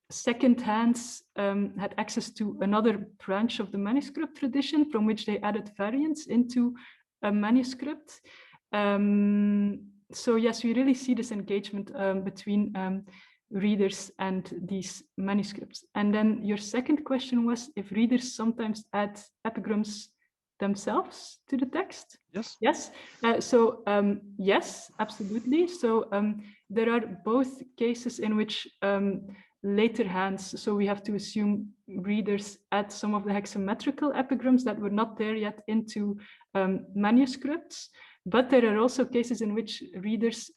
S2: second hands had access to another branch of the manuscript tradition from which they added variants into a manuscript. So yes, we really see this engagement between readers and these manuscripts. And then your second question was if readers sometimes add epigrams themselves to the text?
S6: Yes.
S2: Yes. Yes, absolutely. So there are both cases in which later hands, so we have to assume readers add some of the hexametrical epigrams that were not there yet into manuscripts. But there are also cases in which readers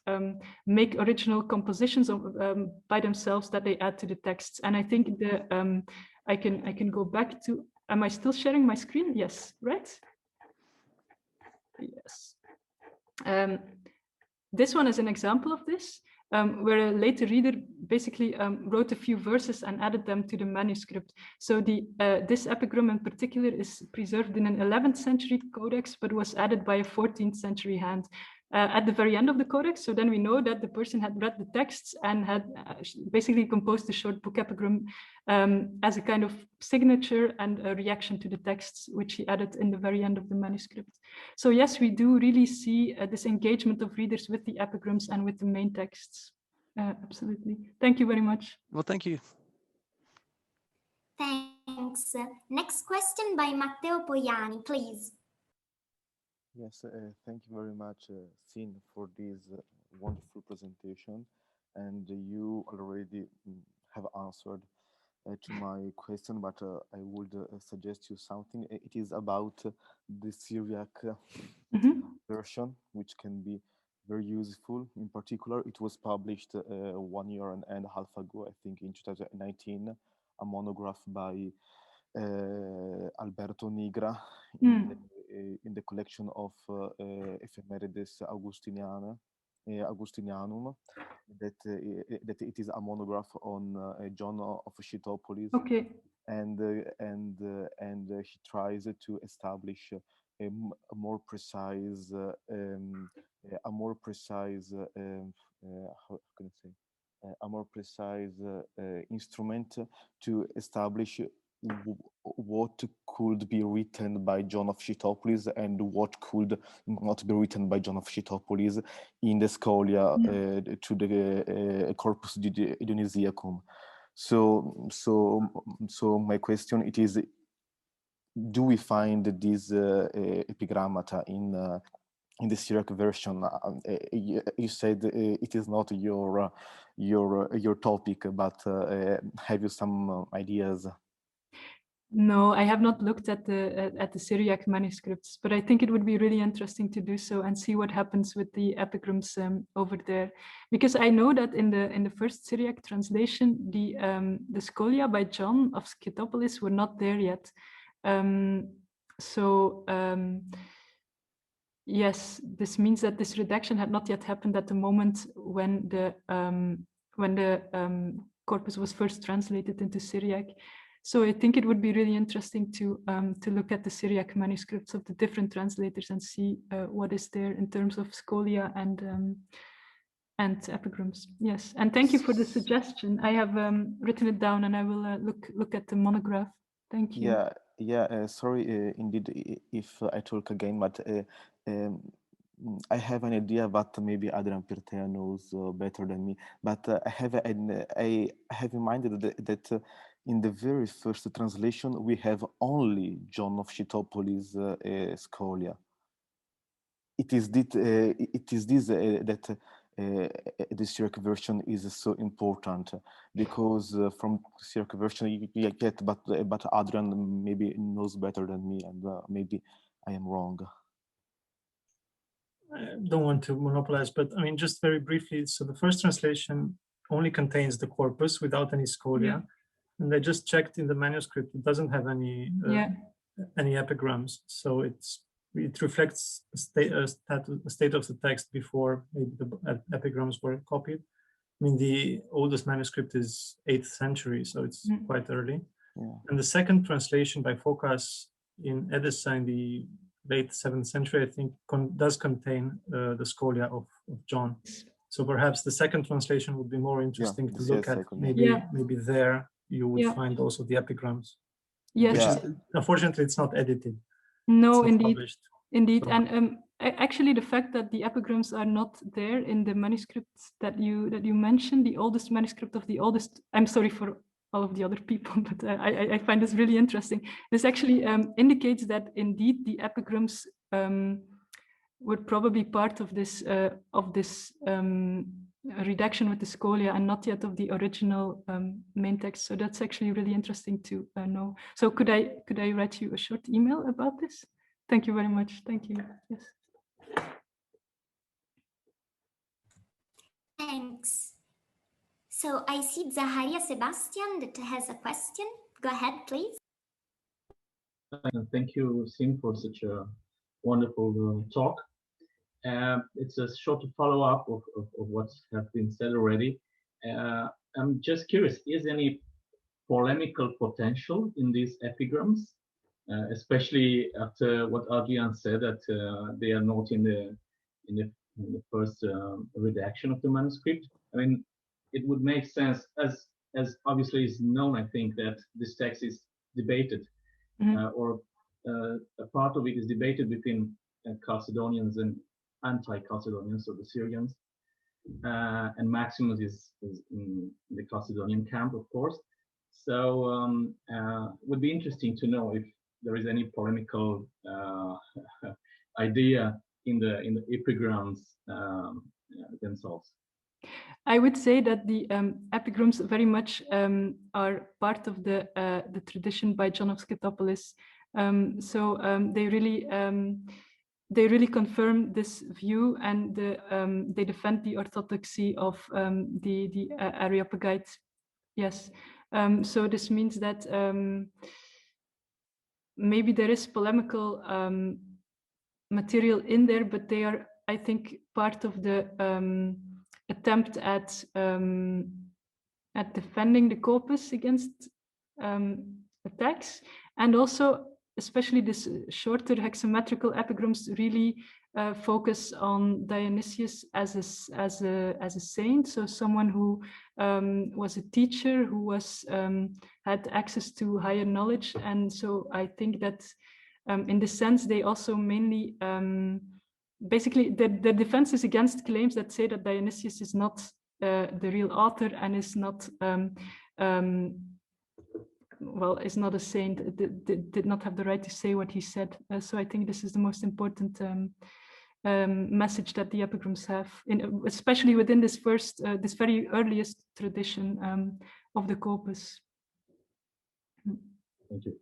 S2: make original compositions by themselves that they add to the texts. And I think I can go back to. Am I still sharing my screen? Yes, right? Yes. This one is an example of this, where a later reader basically wrote a few verses and added them to the manuscript. So this epigram in particular is preserved in an 11th century codex, but was added by a 14th century hand. at the very end of the codex. So then we know that the person had read the texts and had basically composed a short book epigram as a kind of signature and a reaction to the texts, which he added in the very end of the manuscript. So yes, we do really see this engagement of readers with the epigrams and with the main texts. Absolutely. Thank you very much.
S6: Well, thank you.
S1: Thanks. Next question by Matteo Poiani, please.
S7: Yes, thank you very much, Sien, for this wonderful presentation. And you already have answered to my question, but I would suggest you something. It is about the Syriac version, which can be very useful. In particular, it was published 1 year and a half ago, I think in 2019, a monograph by Alberto Nigra in the collection of Ephemerides Augustinianum, that it is a monograph on John of Scythopolis.
S2: Okay.
S7: And he tries to establish a more precise how can I say, a more precise instrument to establish what could be written by John of Scythopolis and what could not be written by John of Scythopolis in the Scholia to the Corpus Dionysiacum. So my question it is: do we find these epigrammata in the Syriac version? You said it is not your topic, but have you some ideas?
S2: No, I have not looked at the Syriac manuscripts, but I think it would be really interesting to do so and see what happens with the epigrams over there, because I know that in the first Syriac translation, the Scholia by John of Scythopolis were not there yet. Yes, this means that this redaction had not yet happened at the moment when the corpus was first translated into Syriac. So I think it would be really interesting to look at the Syriac manuscripts of the different translators and see what is there in terms of scholia and epigrams. Yes, and thank you for the suggestion. I have written it down, and I will look at the monograph. Thank you.
S7: Yeah. Sorry, indeed, if I talk again, but I have an idea, but maybe Adrian Pirtea knows better than me. But I have in mind that in the very first translation we have only John of Scythopolis scholia. It is this that the Syriac version is so important, because from Syriac version you get, but Adrian maybe knows better than me, and maybe I am wrong.
S4: I don't want to monopolize, but I mean, just very briefly. So the first translation only contains the corpus without any scholia, and I just checked in the manuscript; it doesn't have any epigrams. So it reflects a state of the text before maybe the epigrams were copied. I mean, the oldest manuscript is 8th century, so it's quite early.
S7: Yeah.
S4: And the second translation by Phocas in Edessa in the late 7th century, I think, does contain the scholia of John. So perhaps the second translation would be more interesting to look at. Maybe there you would find also the epigrams.
S2: Yes.
S4: Unfortunately, it's not edited.
S2: No, indeed.
S4: Published.
S2: Indeed. So. And actually, the fact that the epigrams are not there in the manuscripts that you mentioned, the oldest manuscript of the oldest, I'm sorry for all of the other people, but I find this really interesting. This actually indicates that indeed the epigrams were probably part of this redaction with the scholia and not yet of the original main text. So that's actually really interesting to know. So could I write you a short email about this? Thank you very much. Thank you. Yes.
S1: Thanks. So I see Zaharia Sebastian that has a question. Go ahead, please.
S8: Thank you, Sien, for such a wonderful talk. It's a short follow-up of what has been said already. I'm just curious, is any polemical potential in these epigrams, especially after what Adrian said, that they are not in the the first redaction of the manuscript. I mean, it would make sense, as obviously is known, I think, that this text is debated, or a part of it is debated between Chalcedonians and anti-Chalcedonians, so the Syrians, and Maximus is in the Chalcedonian camp, of course. So it would be interesting to know if there is any polemical idea in the epigrams themselves.
S2: I would say that the epigrams very much are part of the tradition by John of Scythopolis. So they really confirm this view, and they defend the orthodoxy of the Areopagite. Yes. So this means that maybe there is polemical material in there, but they are, I think, part of the attempt at defending the corpus against attacks, and also especially this shorter hexametrical epigrams really focus on Dionysius as a saint, so someone who was a teacher, who was had access to higher knowledge. And so I think that in this sense they also mainly basically the defense is against claims that say that Dionysius is not the real author and is not well, is not a saint, did not have the right to say what he said. So I think this is the most important message that the epigrams have, especially within this this very earliest tradition of the corpus.
S8: Thank you.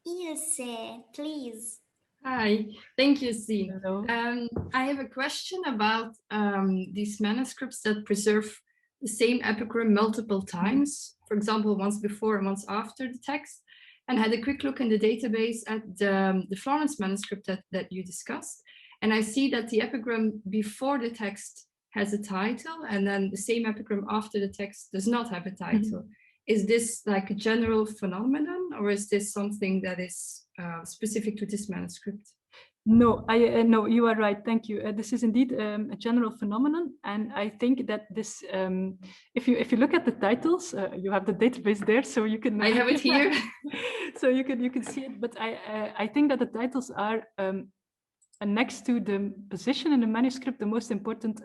S1: Ilse, please.
S9: Hi, thank you, Sien.
S2: Hello.
S9: I have a question about these manuscripts that preserve the same epigram multiple times, for example, once before and once after the text, and had a quick look in the database at the Florence manuscript that you discussed. And I see that the epigram before the text has a title, and then the same epigram after the text does not have a title. Is this like a general phenomenon, or is this something that is specific to this manuscript?
S2: No, no, you are right. Thank you. This is indeed a general phenomenon, and I think that this, if you look at the titles, you have the database there, so you can.
S9: I have it here.
S2: So you can see it. But I think that the titles are next to the position in the manuscript the most important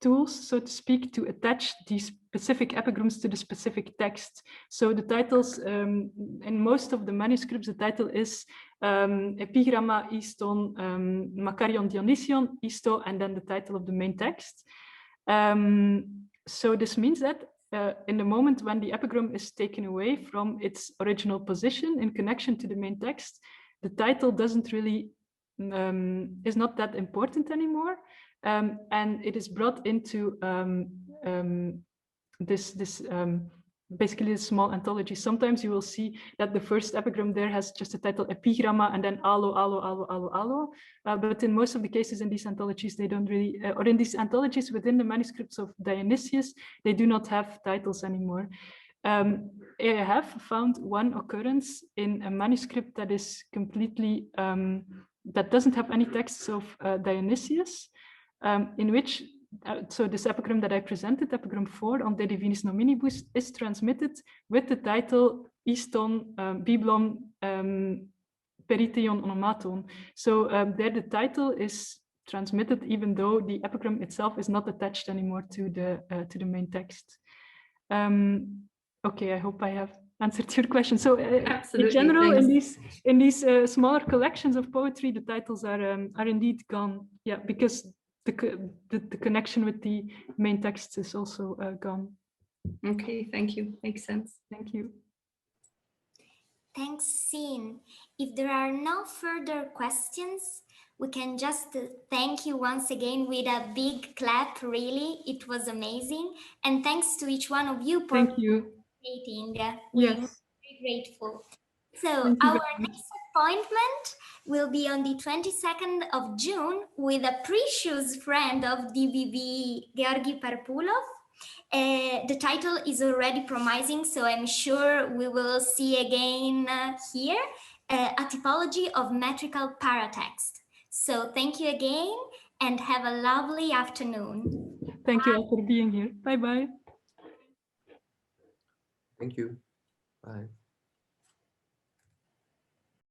S2: tools, so to speak, to attach these specific epigrams to the specific text. So the titles, in most of the manuscripts, the title is Epigramma iston Makarion Dionysion isto, and then the title of the main text. So this means that in the moment when the epigram is taken away from its original position in connection to the main text, the title doesn't really, is not that important anymore. And it is brought into basically a small anthology. Sometimes you will see that the first epigram there has just a title Epigramma and then allo, allo, allo, allo, allo. But in most of the cases in these anthologies, they don't really, or in these anthologies within the manuscripts of Dionysius, they do not have titles anymore. I have found one occurrence in a manuscript that is completely, that doesn't have any texts of Dionysius, in which, so this epigram that I presented, epigram 4 on De Divinis Nominibus, is transmitted with the title Iston Biblon Periteion Onomaton. So there the title is transmitted even though the epigram itself is not attached anymore to the main text. Okay, I hope I have answered your question. So in general, thanks. in these smaller collections of poetry, the titles are indeed gone. Yeah, because the connection with the main text is also gone.
S9: Okay, thank you. Makes sense.
S2: Thank you.
S1: Thanks, Sien. If there are no further questions, we can just thank you once again with a big clap, really. It was amazing. And thanks to each one of you for participating. We're very grateful. So our next appointment will be on the 22nd of June with a precious friend of DBB, Georgi Parpulov. The title is already promising, so I'm sure we will see again here, a typology of metrical paratext. So thank you again and have a lovely afternoon.
S2: Thank you all for being here. Bye-bye.
S10: Thank you. Bye.